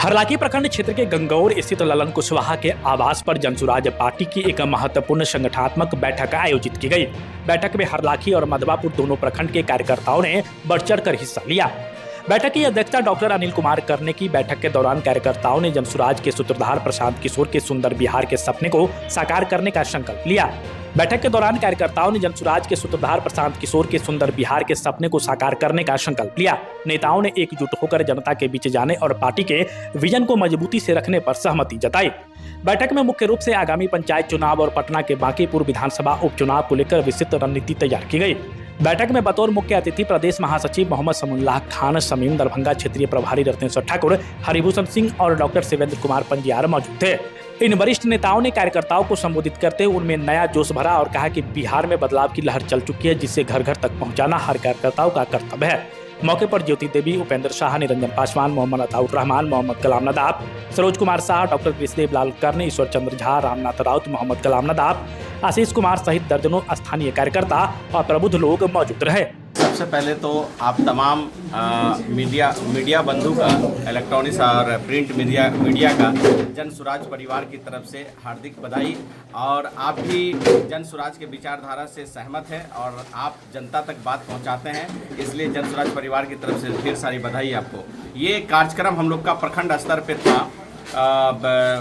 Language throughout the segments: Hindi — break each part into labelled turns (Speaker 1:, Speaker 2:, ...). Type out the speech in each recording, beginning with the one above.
Speaker 1: हरलाखी प्रखंड क्षेत्र के गंगौर स्थित ललन कुशवाहा के आवास पर जनसुराज पार्टी की एक महत्वपूर्ण संगठनात्मक बैठक आयोजित की गई। बैठक में हरलाखी और मधवापुर दोनों प्रखंड के कार्यकर्ताओं ने बढ़ चढ़कर हिस्सा लिया। बैठक की अध्यक्षता डॉक्टर अनिल कुमार करने की। बैठक के दौरान कार्यकर्ताओं ने जनसुराज के सूत्रधार प्रशांत किशोर के सुंदर बिहार के सपने को साकार करने का संकल्प लिया। बैठक के दौरान कार्यकर्ताओं ने जनसुराज के सूत्रधार प्रशांत किशोर के सुंदर बिहार के सपने को साकार करने का संकल्प लिया। नेताओं ने एकजुट होकर जनता के बीच जाने और पार्टी के विजन को मजबूती से रखने पर सहमति जताई। बैठक में मुख्य रूप से आगामी पंचायत चुनाव और पटना के बांकीपुर विधानसभा उपचुनाव को लेकर विस्तृत रणनीति तैयार की गई। बैठक में बतौर मुख्य अतिथि प्रदेश महासचिव मोहम्मद समीउल्लाह खान समीम, दरभंगा क्षेत्रीय प्रभारी रत्नेश्वर ठाकुर, हरिभूषण सिंह और डॉक्टर शिवेंद्र कुमार पंजियार मौजूद थे। इन वरिष्ठ नेताओं ने कार्यकर्ताओं को संबोधित करते हुए उनमें नया जोश भरा और कहा कि बिहार में बदलाव की लहर चल चुकी है, जिससे घर घर तक पहुंचाना हर कार्यकर्ताओं का कर्तव्य है। मौके पर ज्योति देवी, उपेंद्र शाह, निरंजन पासवान, मोहम्मद अताउर रहमान, मोहम्मद कलाम नदाब, सरोज कुमार शाह, डॉक्टर कृष्णदेव लाल कर्ण, ईश्वर चंद्र झा, रामनाथ राउत, मोहम्मद कलाम नदाब, आशीष कुमार सहित दर्जनों स्थानीय कार्यकर्ता और प्रबुद्ध लोग मौजूद रहे।
Speaker 2: सबसे पहले तो आप तमाम मीडिया बंधु का, इलेक्ट्रॉनिक्स और प्रिंट मीडिया का जनसुराज परिवार की तरफ से हार्दिक बधाई। और आप भी जनसुराज के विचारधारा से सहमत हैं और आप जनता तक बात पहुंचाते हैं, इसलिए जनसुराज परिवार की तरफ से ढेर सारी बधाई आपको। ये कार्यक्रम हम लोग का प्रखंड स्तर पे था।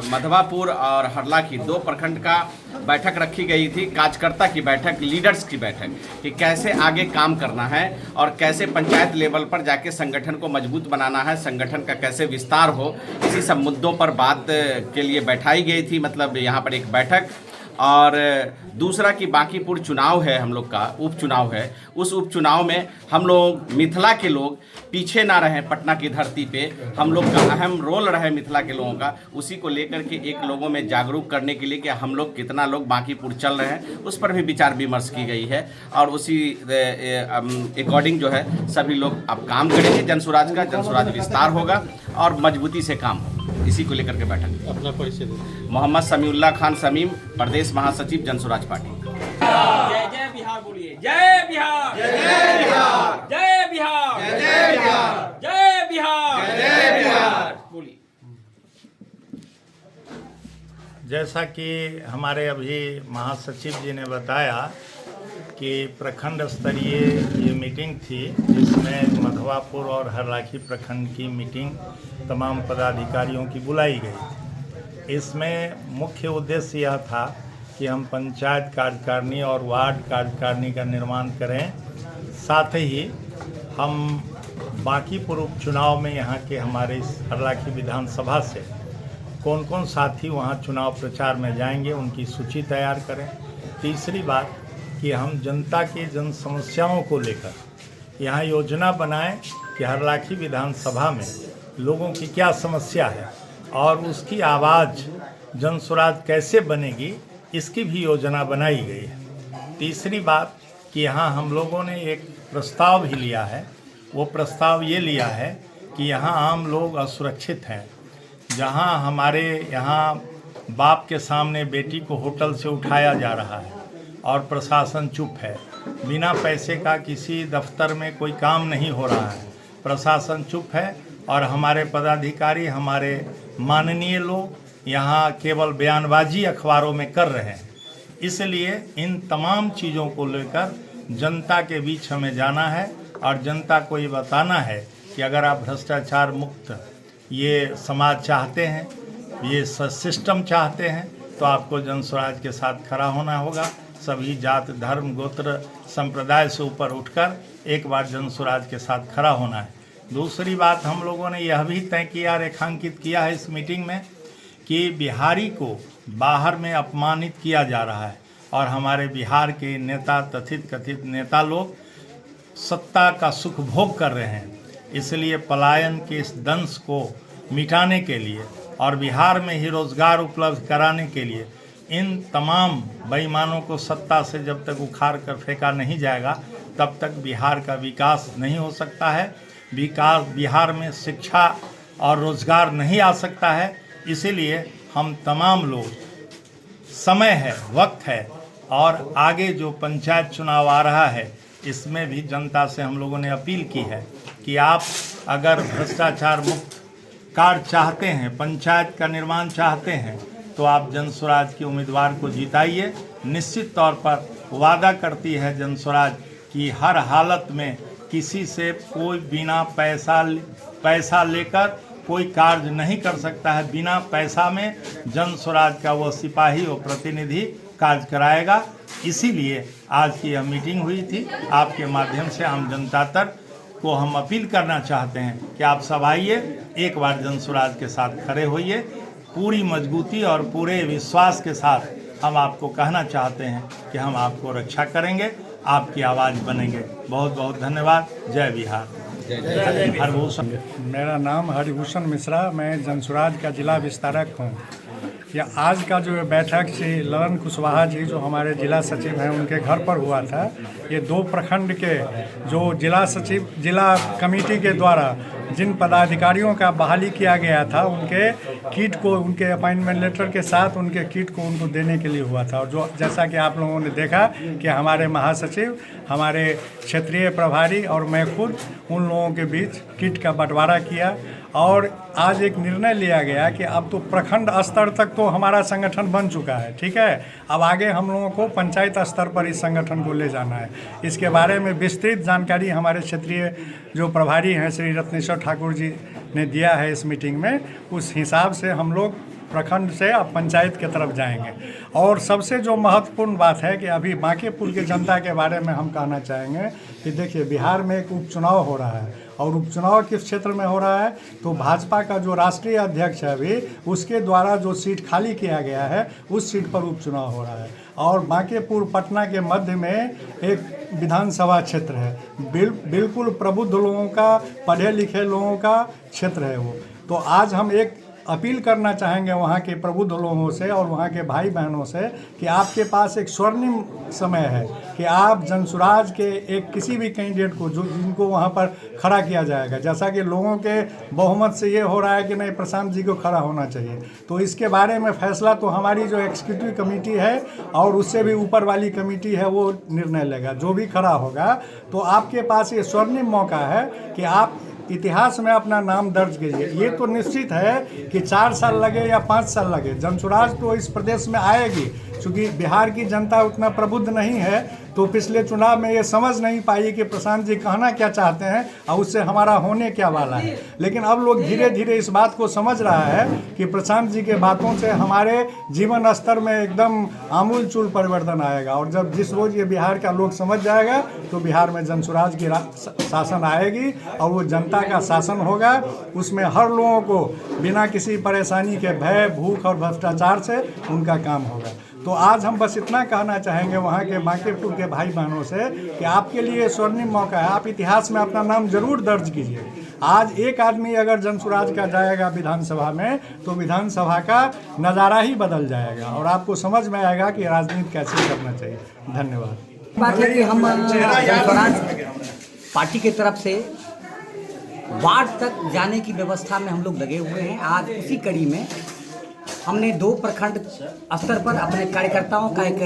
Speaker 2: मधवापुर और हरलाखी दो प्रखंड का बैठक रखी गई थी, कार्यकर्ता की बैठक, लीडर्स की बैठक, कि कैसे आगे काम करना है और कैसे पंचायत लेवल पर जाके संगठन को मजबूत बनाना है, संगठन का कैसे विस्तार हो, इसी सब मुद्दों पर बात के लिए बैठाई गई थी। मतलब यहाँ पर एक बैठक। और दूसरा कि बांकीपुर चुनाव है, हम लोग का उपचुनाव है, उस उपचुनाव में हम लोग मिथिला के लोग पीछे ना रहें। पटना की धरती पे हम लोग का अहम रोल रहे मिथिला के लोगों का, उसी को लेकर के एक लोगों में जागरूक करने के लिए कि हम लोग कितना लोग बांकीपुर चल रहे हैं, उस पर भी विचार विमर्श की गई है। और उसी अकॉर्डिंग जो है सभी लोग अब काम करेंगे। जनसुराज का जनसुराज विस्तार होगा और मजबूती से काम होगा, इसी को लेकर के बैठक।
Speaker 3: अपना परिचय दीजिए।
Speaker 2: मोहम्मद समीउल्लाह खान समीम, प्रदेश महासचिव जनसुराज पार्टी।
Speaker 4: जय जय बिहार बोलिए। जय बिहार, जय बिहार, जय बिहार, जय बिहार, जय बिहार, जय बिहार बोलिए।
Speaker 3: जैसा कि हमारे अभी महासचिव जी ने बताया कि प्रखंड स्तरीय ये मीटिंग थी, जिसमें मधवापुर और हरलाखी प्रखंड की मीटिंग तमाम पदाधिकारियों की बुलाई गई। इसमें मुख्य उद्देश्य यह था कि हम पंचायत कार्यकारिणी और वार्ड कार्यकारिणी का निर्माण करें, साथ ही हम बांकीपुर उपचुनाव में यहाँ के हमारे इस हरलाखी विधानसभा से कौन कौन साथी वहाँ चुनाव प्रचार में जाएंगे, उनकी सूची तैयार करें। तीसरी बात कि हम जनता की जन समस्याओं को लेकर यहाँ योजना बनाएं कि हरलाखी विधानसभा में लोगों की क्या समस्या है और उसकी आवाज़ जनसुराज कैसे बनेगी, इसकी भी योजना बनाई गई है। तीसरी बात कि यहाँ हम लोगों ने एक प्रस्ताव भी लिया है। वो प्रस्ताव ये लिया है कि यहाँ आम लोग असुरक्षित हैं। जहाँ हमारे यहाँ बाप के सामने बेटी को होटल से उठाया जा रहा है और प्रशासन चुप है, बिना पैसे का किसी दफ्तर में कोई काम नहीं हो रहा है, प्रशासन चुप है और हमारे पदाधिकारी, हमारे माननीय लोग यहाँ केवल बयानबाजी अखबारों में कर रहे हैं। इसलिए इन तमाम चीज़ों को लेकर जनता के बीच हमें जाना है और जनता को ये बताना है कि अगर आप भ्रष्टाचार मुक्त ये समाज चाहते हैं, ये सिस्टम चाहते हैं, तो आपको जनसुराज के साथ खड़ा होना होगा। सभी जात, धर्म, गोत्र, संप्रदाय से ऊपर उठकर एक बार जनसुराज के साथ खड़ा होना है। दूसरी बात, हम लोगों ने यह भी तय किया, रेखांकित किया है इस मीटिंग में कि बिहारी को बाहर में अपमानित किया जा रहा है और हमारे बिहार के नेता, कथित नेता लोग सत्ता का सुख भोग कर रहे हैं। इसलिए पलायन के इस दंश को मिटाने के लिए और बिहार में ही रोजगार उपलब्ध कराने के लिए इन तमाम बेईमानों को सत्ता से जब तक उखाड़ कर फेंका नहीं जाएगा, तब तक बिहार का विकास नहीं हो सकता है। बिहार में शिक्षा और रोजगार नहीं आ सकता है। इसीलिए हम तमाम लोग, समय है, वक्त है और आगे जो पंचायत चुनाव आ रहा है, इसमें भी जनता से हम लोगों ने अपील की है कि आप अगर भ्रष्टाचार मुक्त कार्य चाहते हैं, पंचायत का निर्माण चाहते हैं, तो आप जन स्वराज के उम्मीदवार को जिताइए। निश्चित तौर पर वादा करती है जन स्वराज कि हर हालत में किसी से कोई बिना पैसा लेकर कोई कार्य नहीं कर सकता है। बिना पैसा में जन स्वराज का वो सिपाही और प्रतिनिधि कार्य कराएगा। इसीलिए आज की यह मीटिंग हुई थी। आपके माध्यम से आम जनता तक को हम अपील करना चाहते हैं कि आप सब आइए, एक बार जन स्वराज के साथ खड़े होइए। पूरी मजबूती और पूरे विश्वास के साथ हम आपको कहना चाहते हैं कि हम आपको रक्षा करेंगे, आपकी आवाज़ बनेंगे। बहुत बहुत धन्यवाद। जय बिहार। हरभूषण।
Speaker 5: मेरा नाम हरिभूषण मिश्रा, मैं जन स्वराज का जिला विस्तारक हूँ। या आज का जो बैठक श्री ललन कुशवाहा जी जो हमारे जिला सचिव हैं उनके घर पर हुआ था। ये 2 प्रखंड के जो जिला सचिव जिला कमेटी के द्वारा जिन पदाधिकारियों का बहाली किया गया था उनके किट को, उनके अपॉइंटमेंट लेटर के साथ उनके किट को उनको देने के लिए हुआ था। और जो जैसा कि आप लोगों ने देखा कि हमारे महासचिव, हमारे क्षेत्रीय प्रभारी और मैं खुद उन लोगों के बीच किट का बंटवारा किया। और आज एक निर्णय लिया गया कि अब तो प्रखंड स्तर तक तो हमारा संगठन बन चुका है, ठीक है। अब आगे हम लोगों को पंचायत स्तर पर इस संगठन को ले जाना है। इसके बारे में विस्तृत जानकारी हमारे क्षेत्रीय जो प्रभारी हैं श्री रत्नेश्वर ठाकुर जी ने दिया है इस मीटिंग में। उस हिसाब से हम लोग प्रखंड से अब पंचायत की तरफ जाएंगे। और सबसे जो महत्वपूर्ण बात है कि अभी बांकेपुर के जनता के बारे में हम कहना चाहेंगे कि देखिए, बिहार में एक उपचुनाव हो रहा है और उपचुनाव किस क्षेत्र में हो रहा है तो भाजपा का जो राष्ट्रीय अध्यक्ष है अभी उसके द्वारा जो सीट खाली किया गया है उस सीट पर उपचुनाव हो रहा है। और बांकेपुर पटना के मध्य में एक विधानसभा क्षेत्र है, बिल्कुल प्रबुद्ध लोगों का, पढ़े लिखे लोगों का क्षेत्र है वो। तो आज हम एक अपील करना चाहेंगे वहाँ के प्रबुद्ध लोगों से और वहाँ के भाई बहनों से कि आपके पास एक स्वर्णिम समय है कि आप जन स्वराज के एक किसी भी कैंडिडेट को जो जिनको वहाँ पर खड़ा किया जाएगा, जैसा कि लोगों के बहुमत से ये हो रहा है कि नहीं प्रशांत जी को खड़ा होना चाहिए, तो इसके बारे में फैसला तो हमारी जो एग्जीक्यूटिव कमेटी है और उससे भी ऊपर वाली कमेटी है वो निर्णय लेगा। जो भी खड़ा होगा तो आपके पास ये स्वर्णिम मौका है कि आप इतिहास में अपना नाम दर्ज कीजिए। ये तो निश्चित है कि 4 साल लगे या 5 साल लगे, जन स्वराज तो इस प्रदेश में आएगी। क्योंकि बिहार की जनता उतना प्रबुद्ध नहीं है तो पिछले चुनाव में ये समझ नहीं पाई कि प्रशांत जी कहना क्या चाहते हैं और उससे हमारा होने क्या वाला है। लेकिन अब लोग धीरे धीरे इस बात को समझ रहा है कि प्रशांत जी के बातों से हमारे जीवन स्तर में एकदम आमूल चूल परिवर्तन आएगा। और जब जिस रोज़ ये बिहार का लोग समझ जाएगा तो बिहार में जन स्वराज की शासन आएगी और वो जनता का शासन होगा। उसमें हर लोगों को बिना किसी परेशानी के भय, भूख और भ्रष्टाचार से उनका काम होगा। तो आज हम बस इतना कहना चाहेंगे वहाँ के बांकेपुर के भाई बहनों से कि आपके लिए स्वर्णिम मौका है, आप इतिहास में अपना नाम जरूर दर्ज कीजिए। आज एक आदमी अगर जन स्वराज का जाएगा विधानसभा में तो विधानसभा का नज़ारा ही बदल जाएगा और आपको समझ में आएगा कि राजनीति कैसे करना चाहिए। धन्यवाद।
Speaker 6: बात है कि हम जन स्वराज पार्टी की तरफ से वार्ड तक जाने की व्यवस्था में हम लोग लगे हुए हैं। आज उसी कड़ी में हमने 2 प्रखंड स्तर पर अपने कार्यकर्ताओं का एक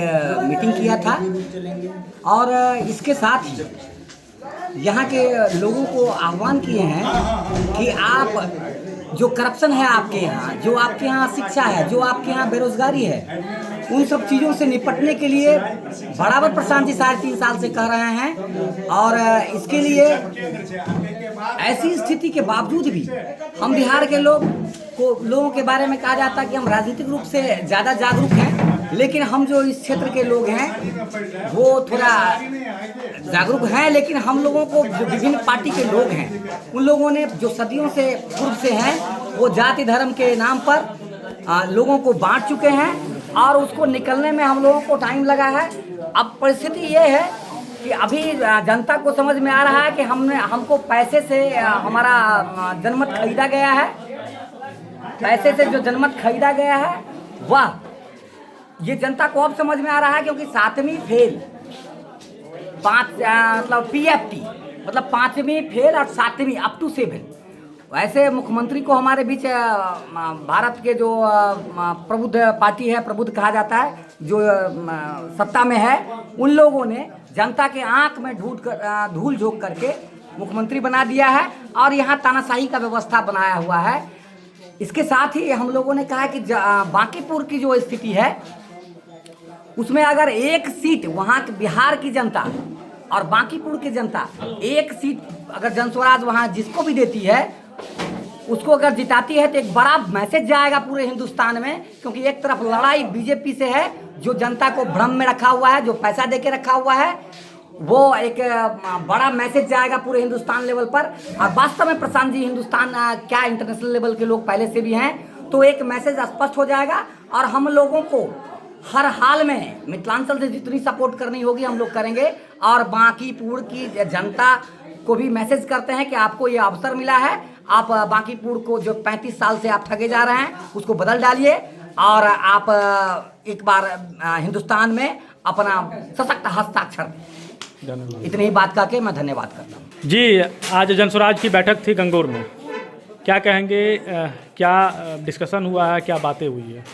Speaker 6: मीटिंग किया था और इसके साथ ही यहाँ के लोगों को आह्वान किए हैं कि आप जो करप्शन है आपके यहाँ, जो आपके यहाँ शिक्षा है, जो आपके यहाँ बेरोजगारी है, उन सब चीज़ों से निपटने के लिए बराबर प्रशांत जी 3.5 साल से कह रहे हैं। और इसके लिए ऐसी स्थिति के बावजूद भी हम बिहार के लोगों के बारे में कहा जाता है कि हम राजनीतिक रूप से ज़्यादा जागरूक हैं, लेकिन हम जो इस क्षेत्र के लोग हैं वो थोड़ा जागरूक हैं। लेकिन हम लोगों को जो विभिन्न पार्टी के लोग हैं उन लोगों ने जो सदियों से पूर्व से हैं वो जाति धर्म के नाम पर लोगों को बांट चुके हैं और उसको निकलने में हम लोगों को टाइम लगा है। अब परिस्थिति ये है कि अभी जनता को समझ में आ रहा है कि हमको पैसे से हमारा जनमत खरीदा गया है। पैसे से जो जनमत खरीदा गया है वह ये जनता को अब समझ में आ रहा है, क्योंकि 7वीं फेल मतलब PFT मतलब 5वीं फेल और 7वीं अप टू 7। वैसे मुख्यमंत्री को हमारे बीच भारत के जो प्रबुद्ध पार्टी है, प्रबुद्ध कहा जाता है, जो सत्ता में है, उन लोगों ने जनता के आंख में धूल झोंक करके मुख्यमंत्री बना दिया है और यहाँ तानाशाही का व्यवस्था बनाया हुआ है। इसके साथ ही हम लोगों ने कहा कि बांकीपुर की जो स्थिति है उसमें अगर एक सीट वहाँ के बिहार की जनता और बांकीपुर की जनता एक सीट अगर जनस्वराज वहाँ जिसको भी देती है उसको अगर जिताती है तो एक बड़ा मैसेज जाएगा पूरे हिंदुस्तान में, क्योंकि एक तरफ लड़ाई बीजेपी से है जो जनता को भ्रम में रखा हुआ है, जो पैसा देके रखा हुआ है, वो एक बड़ा मैसेज जाएगा पूरे हिंदुस्तान लेवल पर। और वास्तव में प्रशांत जी हिंदुस्तान क्या इंटरनेशनल लेवल के लोग पहले से भी हैं, तो एक मैसेज स्पष्ट हो जाएगा और हम लोगों को हर हाल में मिथिलांचल से जितनी सपोर्ट करनी होगी हम लोग करेंगे। और बांकीपुर की जनता को भी मैसेज करते हैं कि आपको ये अवसर मिला है, आप बांकीपुर को जो 35 साल से आप ठगे जा रहे हैं उसको बदल डालिए और आप एक बार हिंदुस्तान में अपना सशक्त हस्ताक्षर दें। इतनी ही बात करके मैं धन्यवाद करता हूँ।
Speaker 1: जी, आज जनस्वराज की बैठक थी गंगौर में, क्या कहेंगे, क्या डिस्कशन हुआ है, क्या बातें हुई है?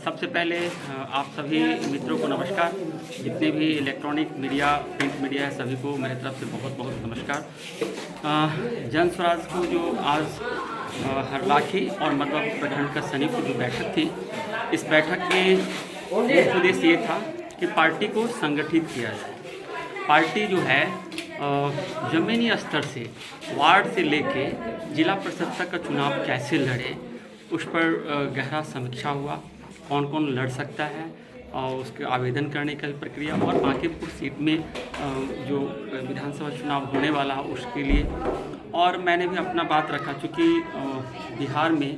Speaker 7: सबसे पहले आप सभी मित्रों को नमस्कार। जितने भी इलेक्ट्रॉनिक मीडिया, प्रिंट मीडिया है, सभी को मेरे तरफ से बहुत बहुत नमस्कार। जनस्वराज को जो आज हरलाखी और मधवापुर प्रखंड का संयुक्त जो बैठक थी, इस बैठक में मुख्य उद्देश्य ये था कि पार्टी को संगठित किया जाए। पार्टी जो है ज़मीनी स्तर से, वार्ड से लेके जिला परिषद तक का चुनाव कैसे लड़े, उस पर गहरा समीक्षा हुआ। कौन कौन लड़ सकता है और उसके आवेदन करने की प्रक्रिया, और बांकीपुर सीट में जो विधानसभा चुनाव होने वाला है उसके लिए। और मैंने भी अपना बात रखा, चूँकि बिहार में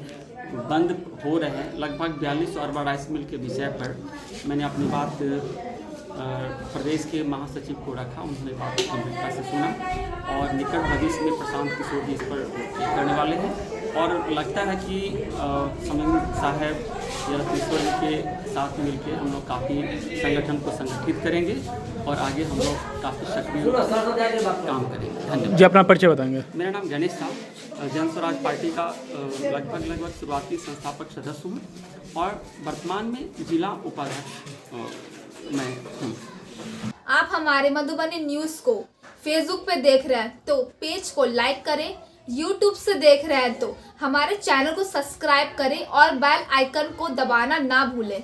Speaker 7: बंद हो रहे हैं लगभग 42 अरबा राइस मिल के विषय पर मैंने अपनी बात प्रदेश के महासचिव को रखा। उन्होंने बात गंभीरता से सुना और निकट भविष्य में प्रशांत किशोर जी इस पर करने वाले हैं। और लगता है कि समन साहब या किशोर जी के साथ मिलकर हम लोग काफ़ी संगठन को संगठित करेंगे और आगे हम लोग काफ़ी सक्रिय काम करेंगे। धन्यवाद
Speaker 1: जी, अपना परिचय बताएंगे।
Speaker 7: मेरा नाम गणेश था, जनस्वराज पार्टी का लगभग शुरुआती संस्थापक सदस्य हूँ और वर्तमान में जिला उपाध्यक्ष मैं हूँ।
Speaker 8: आप हमारे मधुबनी न्यूज़ को फेसबुक पे देख रहे हैं तो पेज को लाइक करें, यूट्यूब से देख रहे हैं तो हमारे चैनल को सब्सक्राइब करें और बेल आइकन को दबाना ना भूलें।